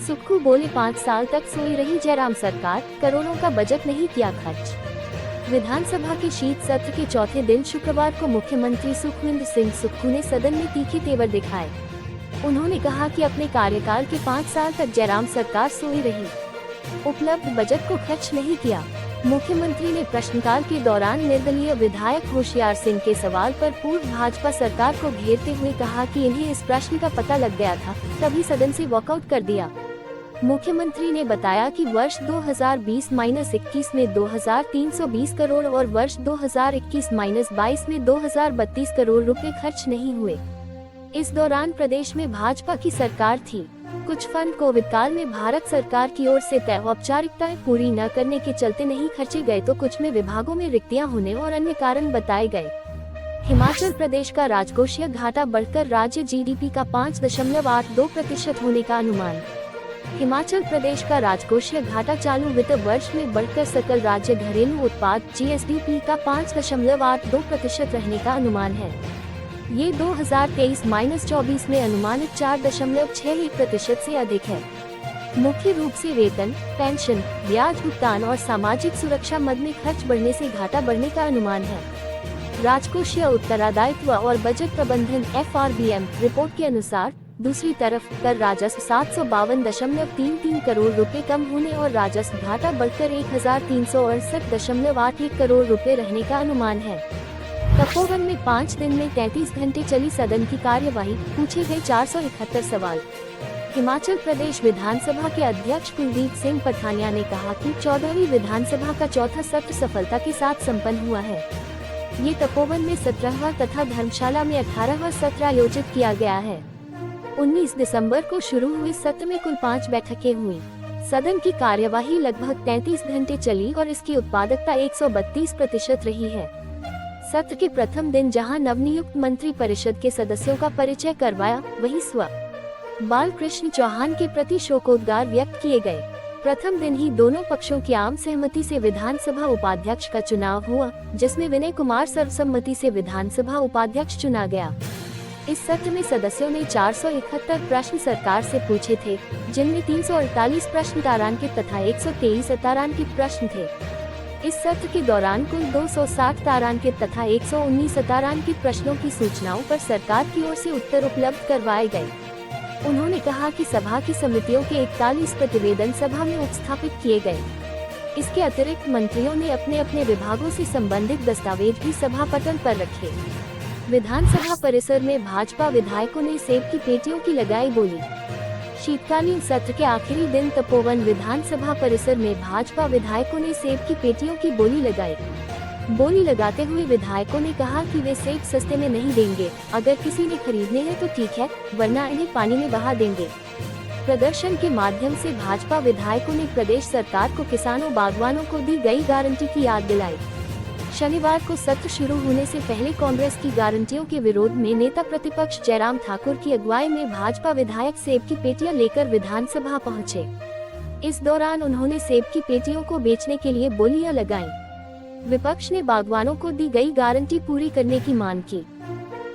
सुक्खू बोले 5 साल तक सोई रही जयराम सरकार, करोड़ों का बजट नहीं किया खर्च। विधानसभा के शीत सत्र के चौथे दिन शुक्रवार को मुख्यमंत्री सुखविंदर सिंह सुक्खू ने सदन में तीखे तेवर दिखाए। उन्होंने कहा कि अपने कार्यकाल के 5 साल तक जयराम सरकार सोई रही, उपलब्ध बजट को खर्च नहीं किया। मुख्यमंत्री ने प्रश्नकाल के दौरान निर्दलीय विधायक होशियार सिंह के सवाल पर पूर्व भाजपा सरकार को घेरते हुए कहा कि इन्हें इस प्रश्न का पता लग गया था, तभी सदन से वॉकआउट कर दिया। मुख्यमंत्री ने बताया कि वर्ष 2020-21 में 2320 करोड़ और वर्ष 2021-22 में 2032 करोड़ रुपए खर्च नहीं हुए। इस दौरान प्रदेश में भाजपा की सरकार थी। कुछ फंड कोविड काल में भारत सरकार की ओर से तय औपचारिकताएं पूरी न करने के चलते नहीं खर्चे गए, तो कुछ में विभागों में रिक्तियां होने और अन्य कारण बताए गए। हिमाचल प्रदेश का राजकोषीय घाटा बढ़कर राज्य जीडीपी का 5.82% होने का अनुमान। हिमाचल प्रदेश का राजकोषीय घाटा चालू वित्त वर्ष में बढ़कर सकल राज्य घरेलू उत्पाद जीएसडीपी का 5.82% रहने का अनुमान है। ये 2023-24 में अनुमानित 4.61% से अधिक है। मुख्य रूप से वेतन, पेंशन, ब्याज भुगतान और सामाजिक सुरक्षा मद में खर्च बढ़ने से घाटा बढ़ने का अनुमान है। राजकोषीय उत्तरदायित्व और बजट प्रबंधन FRBM रिपोर्ट के अनुसार दूसरी तरफ कर राजस्व 752.33 करोड़ रुपए कम होने और राजस्व घाटा बढ़कर 1368.81 करोड़ रुपए रहने का अनुमान है। तपोवन में 5 दिन में 33 घंटे चली सदन की कार्यवाही, पूछे गए 471 सवाल। हिमाचल प्रदेश विधानसभा के अध्यक्ष कुलदीप सिंह पठानिया ने कहा कि 14वीं विधानसभा का चौथा सत्र सफलता के साथ संपन्न हुआ है। ये तपोवन में 17वां तथा धर्मशाला में 18वां सत्र आयोजित किया गया है। 19 दिसंबर को शुरू हुए सत्र में कुल 5 बैठकें हुई। सदन की कार्यवाही लगभग 33 घंटे चली और इसकी उत्पादकता 132% रही है। सत्र के प्रथम दिन जहां नवनियुक्त मंत्री परिषद के सदस्यों का परिचय करवाया, वहीं स्व बालकृष्ण चौहान के प्रति शोकोद्गार व्यक्त किए गए। प्रथम दिन ही दोनों पक्षों की आम सहमति से विधानसभा उपाध्यक्ष का चुनाव हुआ, जिसमें विनय कुमार सर्वसम्मति से विधानसभा उपाध्यक्ष चुना गया। इस सत्र में सदस्यों ने 471 प्रश्न सरकार से पूछे थे, जिनमें 348 प्रश्न तारांकित तथा 123 अतारांकित प्रश्न थे। इस सत्र के दौरान कुल 260 तारांकित तथा 119 अतारांकित प्रश्नों की सूचनाओं पर सरकार की ओर से उत्तर उपलब्ध करवाए गए। उन्होंने कहा कि सभा की समितियों के 41 प्रतिवेदन सभा में उपस्थापित किए गए। इसके अतिरिक्त मंत्रियों ने अपने अपने विभागों से संबंधित दस्तावेज भी सभा पटल पर रखे। विधानसभा परिसर में भाजपा विधायकों ने सेब की पेटियों की लगाई बोली। शीतकालीन सत्र के आखिरी दिन तपोवन विधानसभा परिसर में भाजपा विधायकों ने सेब की पेटियों की बोली लगाई। बोली लगाते हुए विधायकों ने कहा कि वे सेब सस्ते में नहीं देंगे, अगर किसी ने खरीदने हैं तो ठीक है, वरना इन्हें पानी में बहा देंगे। प्रदर्शन के माध्यम से भाजपा विधायकों ने प्रदेश सरकार को किसानों बागवानों को दी गई गारंटी की याद दिलाई। शनिवार को सत्र शुरू होने से पहले कांग्रेस की गारंटियों के विरोध में नेता प्रतिपक्ष जयराम ठाकुर की अगुवाई में भाजपा विधायक सेब की पेटियां लेकर विधानसभा पहुंचे। इस दौरान उन्होंने सेब की पेटियों को बेचने के लिए बोलियां लगाईं। विपक्ष ने बागवानों को दी गई गारंटी पूरी करने की मांग की।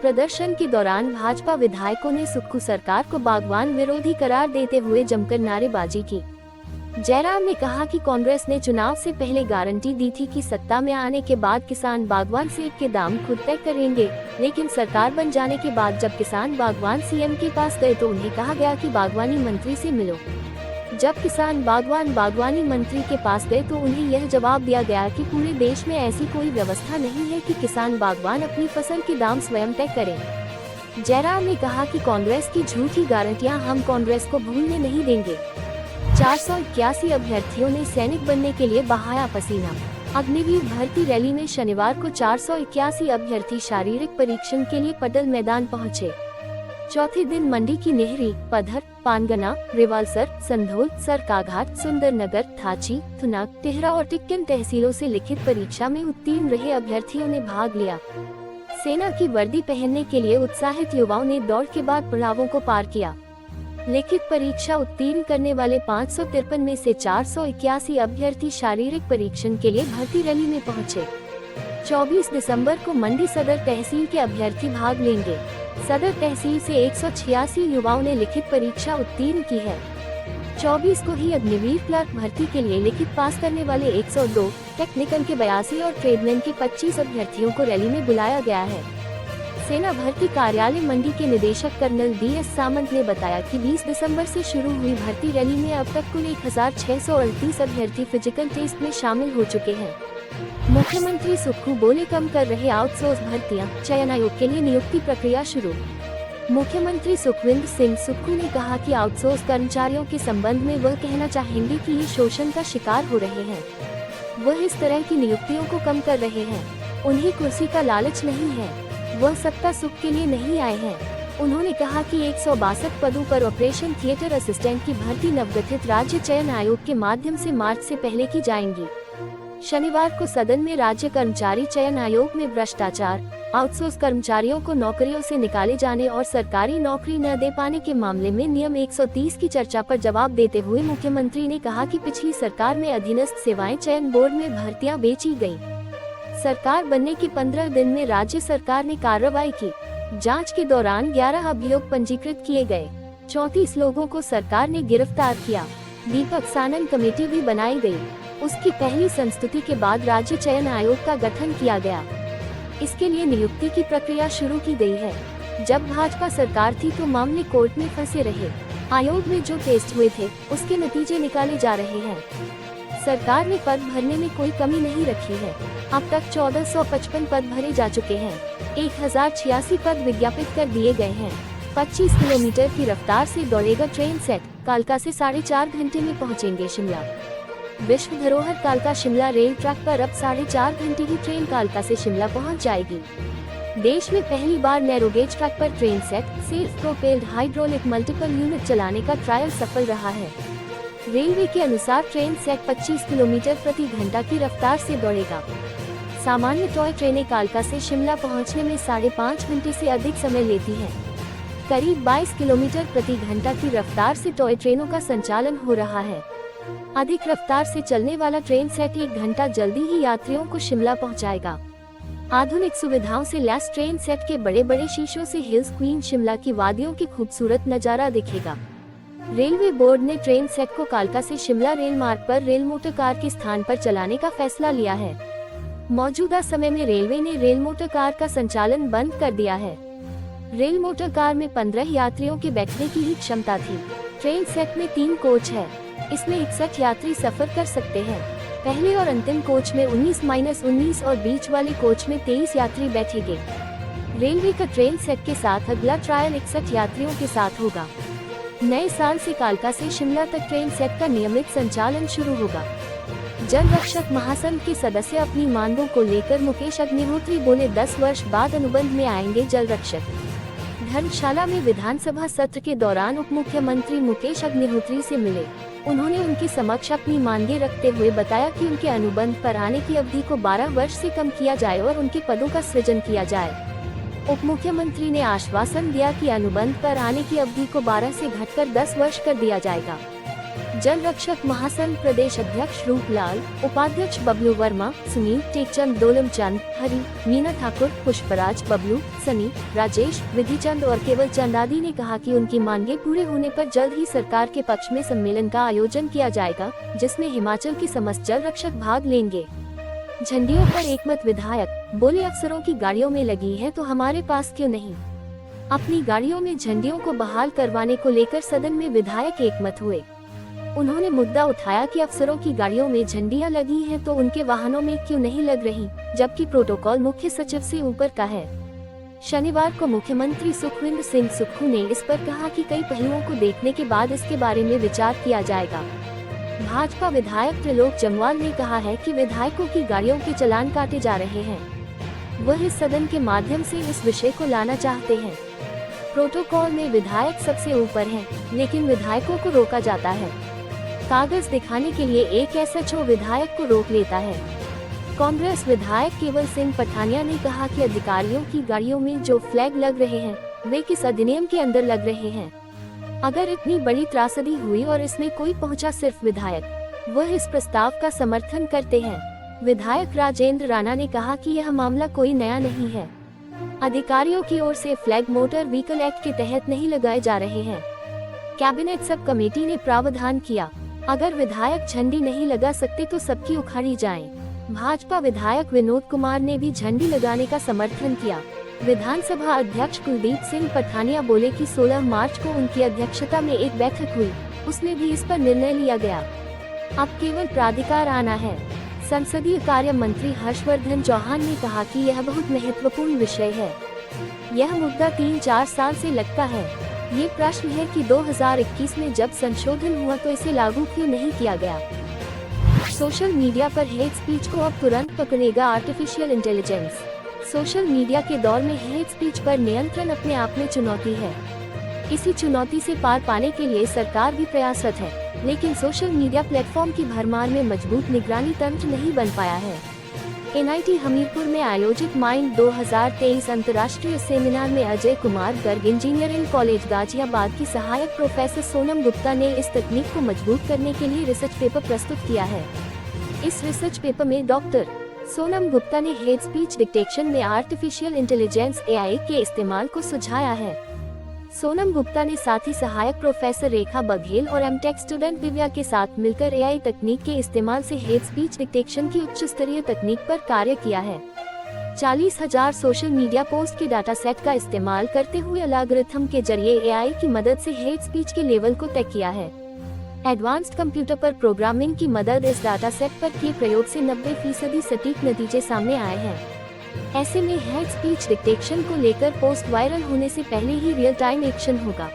प्रदर्शन के दौरान भाजपा विधायकों ने सुक्खू सरकार को बागवान विरोधी करार देते हुए जमकर नारेबाजी की। जयराम ने कहा कि कांग्रेस ने चुनाव से पहले गारंटी दी थी कि सत्ता में आने के बाद किसान बागवान सेब के दाम खुद तय करेंगे, लेकिन सरकार बन जाने के बाद जब किसान बागवान सीएम के पास गए तो उन्हें कहा गया कि बागवानी मंत्री से मिलो। जब किसान बागवान बागवानी मंत्री के पास गए तो उन्हें यह जवाब दिया गया कि पूरे देश में ऐसी कोई व्यवस्था नहीं है कि किसान बागवान अपनी फसल के दाम स्वयं तय करें। जयराम ने कहा कि कांग्रेस की झूठी गारंटियां हम कांग्रेस को भूलने नहीं देंगे। 481 अभ्यर्थियों ने सैनिक बनने के लिए बहाया पसीना। अग्निवीर भर्ती रैली में शनिवार को 481 अभ्यर्थी शारीरिक परीक्षण के लिए पटल मैदान पहुंचे। चौथे दिन मंडी की नेहरी, पधर, पानगना, रिवालसर, संधोल, सरकाघाट, सुंदरनगर, थाची, थुनाग, टिहरा और टिक्किन तहसीलों से लिखित परीक्षा में उत्तीर्ण रहे अभ्यर्थियों ने भाग लिया। सेना की वर्दी पहनने के लिए उत्साहित युवाओं ने दौड़ के बाद पड़ावों को पार किया। लिखित परीक्षा उत्तीर्ण करने वाले 553 में से 481 अभ्यर्थी शारीरिक परीक्षण के लिए भर्ती रैली में पहुंचे। 24 दिसंबर को मंडी सदर तहसील के अभ्यर्थी भाग लेंगे। सदर तहसील से 186 युवाओं ने लिखित परीक्षा उत्तीर्ण की है। 24 को ही अग्निवीर क्लर्क भर्ती के लिए लिखित पास करने वाले 102, टेक्निकल के 82 और ट्रेडमैन के 25 अभ्यर्थियों को रैली में बुलाया गया है। सेना भर्ती कार्यालय मंडी के निदेशक कर्नल DS सामंत ने बताया कि 20 दिसंबर से शुरू हुई भर्ती रैली में अब तक कुल 1638 अभ्यर्थी फिजिकल टेस्ट में शामिल हो चुके हैं। मुख्यमंत्री सुक्खू बोले, कम कर रहे आउटसोर्स भर्तियां, चयन आयोग के लिए नियुक्ति प्रक्रिया शुरू। मुख्यमंत्री सुखविंदर सिंह सुक्खू ने कहा कि आउटसोर्स कर्मचारियों के संबंध में वह कहना चाहेंगे कि ये शोषण का शिकार हो रहे हैं। वह इस तरह की नियुक्तियों को कम कर रहे हैं। उन्हें कुर्सी का लालच नहीं है, वह सत्ता सुख के लिए नहीं आए हैं। उन्होंने कहा कि 162 पदों पर ऑपरेशन थिएटर असिस्टेंट की भर्ती नवगठित राज्य चयन आयोग के माध्यम से मार्च से पहले की जाएंगी। शनिवार को सदन में राज्य कर्मचारी चयन आयोग में भ्रष्टाचार, आउटसोर्स कर्मचारियों को नौकरियों से निकाले जाने और सरकारी नौकरी न दे पाने के मामले में नियम 130 की चर्चा पर जवाब देते हुए मुख्यमंत्री ने कहा कि पिछली सरकार में अधीनस्थ सेवाएं चयन बोर्ड में भर्तियां बेची गयी। सरकार बनने के 15 दिन में राज्य सरकार ने कार्रवाई की। जांच के दौरान 11 अभियोग पंजीकृत किए गए। 34 लोगों को सरकार ने गिरफ्तार किया। दीपक सानन कमेटी भी बनाई गई। उसकी पहली संस्तुति के बाद राज्य चयन आयोग का गठन किया गया। इसके लिए नियुक्ति की प्रक्रिया शुरू की गई है। जब भाजपा सरकार थी तो मामले कोर्ट में फंसे रहे। आयोग में जो टेस्ट हुए थे उसके नतीजे निकाले जा रहे हैं। सरकार ने पद भरने में कोई कमी नहीं रखी है। अब तक 1455 पद भरे जा चुके हैं। 1086 पद विज्ञापित कर दिए गए हैं। 25 किलोमीटर की रफ्तार से दौड़ेगा ट्रेन सेट। कालका से 4.5 घंटे में पहुंचेंगे शिमला। विश्व धरोहर कालका शिमला रेल ट्रैक पर अब 4.5 घंटे की ट्रेन कालका से शिमला पहुंच जाएगी। देश में पहली बार नैरोगेज ट्रैक पर train set self propelled hydraulic multiple unit चलाने का ट्रायल सफल रहा है। रेलवे के अनुसार ट्रेन सेट 25 किलोमीटर प्रति घंटा की रफ्तार से दौड़ेगा। सामान्य टॉय ट्रेनें कालका से शिमला पहुंचने में 5.5 घंटे से अधिक समय लेती हैं। करीब 22 किलोमीटर प्रति घंटा की रफ्तार से टॉय ट्रेनों का संचालन हो रहा है। अधिक रफ्तार से चलने वाला ट्रेन सेट 1 घंटा जल्दी ही यात्रियों को शिमला पहुंचाएगा। आधुनिक सुविधाओं से लैस ट्रेन सेट के बड़े बड़े शीशों से हिल्स क्वीन शिमला की वादियों की खूबसूरत नजारा दिखेगा। रेलवे बोर्ड ने ट्रेन सेट को कालका से शिमला रेल मार्ग पर रेल मोटर कार के स्थान पर चलाने का फैसला लिया है। मौजूदा समय में रेलवे ने रेल मोटर कार का संचालन बंद कर दिया है। रेल मोटर कार में 15 यात्रियों के बैठने की ही क्षमता थी। ट्रेन सेट में 3 कोच है। इसमें 61 यात्री सफर कर सकते हैं। पहले और अंतिम कोच में 19-19 और बीच वाले कोच में 23 यात्री बैठेंगे। रेलवे का ट्रेन सेट के साथ अगला ट्रायल 61 यात्रियों के साथ होगा। नए साल से कालका से शिमला तक ट्रेन सेट का नियमित संचालन शुरू होगा। जल रक्षक महासंघ के सदस्य अपनी मांगों को लेकर मुकेश अग्निहोत्री बोले, 10 वर्ष बाद अनुबंध में आएंगे जल रक्षक। धर्मशाला में विधानसभा सत्र के दौरान उप मुख्यमंत्री मुकेश अग्निहोत्री से मिले। उन्होंने उनके समक्ष अपनी मांगे रखते हुए बताया कि उनके अनुबंध पर आने की अवधि को 12 वर्ष से कम किया जाए और उनके पदों का सृजन किया जाए। उप मुख्यमंत्री ने आश्वासन दिया कि अनुबंध पर आने की अवधि को 12 से घटकर 10 वर्ष कर दिया जाएगा। जल रक्षक महासंघ प्रदेश अध्यक्ष रूपलाल, उपाध्यक्ष बबलू वर्मा, सुनील टेकचंद, दोलमचंद, हरि, मीना ठाकुर, पुष्पराज, बबलू, सनी, राजेश, विधिचंद और केवल चंद आदि ने कहा कि उनकी मांगे पूरे होने पर जल्द ही सरकार के पक्ष में सम्मेलन का आयोजन किया जाएगा, जिसमें हिमाचल के समस्त जल रक्षक भाग लेंगे। झंडियों पर एकमत विधायक बोले, अफसरों की गाड़ियों में लगी है तो हमारे पास क्यों नहीं। अपनी गाड़ियों में झंडियों को बहाल करवाने को लेकर सदन में विधायक एकमत हुए। उन्होंने मुद्दा उठाया कि अफसरों की गाड़ियों में झंडियां लगी हैं तो उनके वाहनों में क्यों नहीं लग रही, जबकि प्रोटोकॉल मुख्य सचिव से ऊपर का है। शनिवार को मुख्यमंत्री सुखविंदर सिंह सुक्खू ने इस पर कहा कि कई पहलुओं को देखने के बाद इसके बारे में विचार किया जाएगा। भाजपा विधायक त्रिलोक जम्वाल ने कहा है कि विधायकों की गाड़ियों के चालान काटे जा रहे हैं। वह इस सदन के माध्यम से इस विषय को लाना चाहते हैं। प्रोटोकॉल में विधायक सबसे ऊपर हैं, लेकिन विधायकों को रोका जाता है। कागज दिखाने के लिए एक SHO विधायक को रोक लेता है। कांग्रेस विधायक केवल सिंह पठानिया ने कहा कि अधिकारियों की गाड़ियों में जो फ्लैग लग रहे हैं वे किस अधिनियम के अंदर लग रहे हैं। अगर इतनी बड़ी त्रासदी हुई और इसमें कोई पहुंचा सिर्फ विधायक, वह इस प्रस्ताव का समर्थन करते हैं। विधायक राजेंद्र राणा ने कहा कि यह मामला कोई नया नहीं है। अधिकारियों की ओर से फ्लैग मोटर व्हीकल एक्ट के तहत नहीं लगाए जा रहे हैं। कैबिनेट सब कमेटी ने प्रावधान किया, अगर विधायक झंडी नहीं लगा सकते तो सबकी उखाड़ी जाए। भाजपा विधायक विनोद कुमार ने भी झंडी लगाने का समर्थन किया। विधानसभा अध्यक्ष कुलदीप सिंह पठानिया बोले कि 16 मार्च को उनकी अध्यक्षता में एक बैठक हुई, उसमें भी इस पर निर्णय लिया गया। अब केवल प्राधिकार आना है। संसदीय कार्य मंत्री हर्षवर्धन चौहान ने कहा कि यह बहुत महत्वपूर्ण विषय है। यह मुद्दा 3-4 साल से लगता है। ये प्रश्न है कि 2021 में जब संशोधन हुआ तो इसे लागू क्यों नहीं किया गया। सोशल मीडिया पर हेट स्पीच को अब तुरंत पकड़ेगा आर्टिफिशियल इंटेलिजेंस। सोशल मीडिया के दौर में हेट स्पीच पर नियंत्रण अपने आप में चुनौती है। इसी चुनौती से पार पाने के लिए सरकार भी प्रयासरत है, लेकिन सोशल मीडिया प्लेटफॉर्म की भरमार में मजबूत निगरानी तंत्र नहीं बन पाया है। NIT हमीरपुर में आयोजित माइंड 2023 अंतर्राष्ट्रीय सेमिनार में अजय कुमार गर्ग इंजीनियरिंग कॉलेज गाजियाबाद की सहायक प्रोफेसर सोनम गुप्ता ने इस तकनीक को मजबूत करने के लिए रिसर्च पेपर प्रस्तुत किया है। इस रिसर्च पेपर में डॉक्टर सोनम गुप्ता ने हेट स्पीच डिटेक्शन में आर्टिफिशियल इंटेलिजेंस AI के इस्तेमाल को सुझाया है। सोनम गुप्ता ने साथ ही सहायक प्रोफेसर रेखा बघेल और MTech स्टूडेंट दिव्या के साथ मिलकर AI तकनीक के इस्तेमाल से हेट स्पीच डिटेक्शन की उच्च स्तरीय तकनीक पर कार्य किया है। 40,000 सोशल मीडिया पोस्ट के डाटा सेट का इस्तेमाल करते हुए एल्गोरिथम के जरिए AI की मदद से हेट स्पीच के लेवल को तय किया है। एडवांस्ड कंप्यूटर पर प्रोग्रामिंग की मदद इस डाटा सेट पर किए प्रयोग से 90% सटीक नतीजे सामने आए हैं। ऐसे में हेट स्पीच डिटेक्शन को लेकर पोस्ट वायरल होने से पहले ही रियल टाइम एक्शन होगा।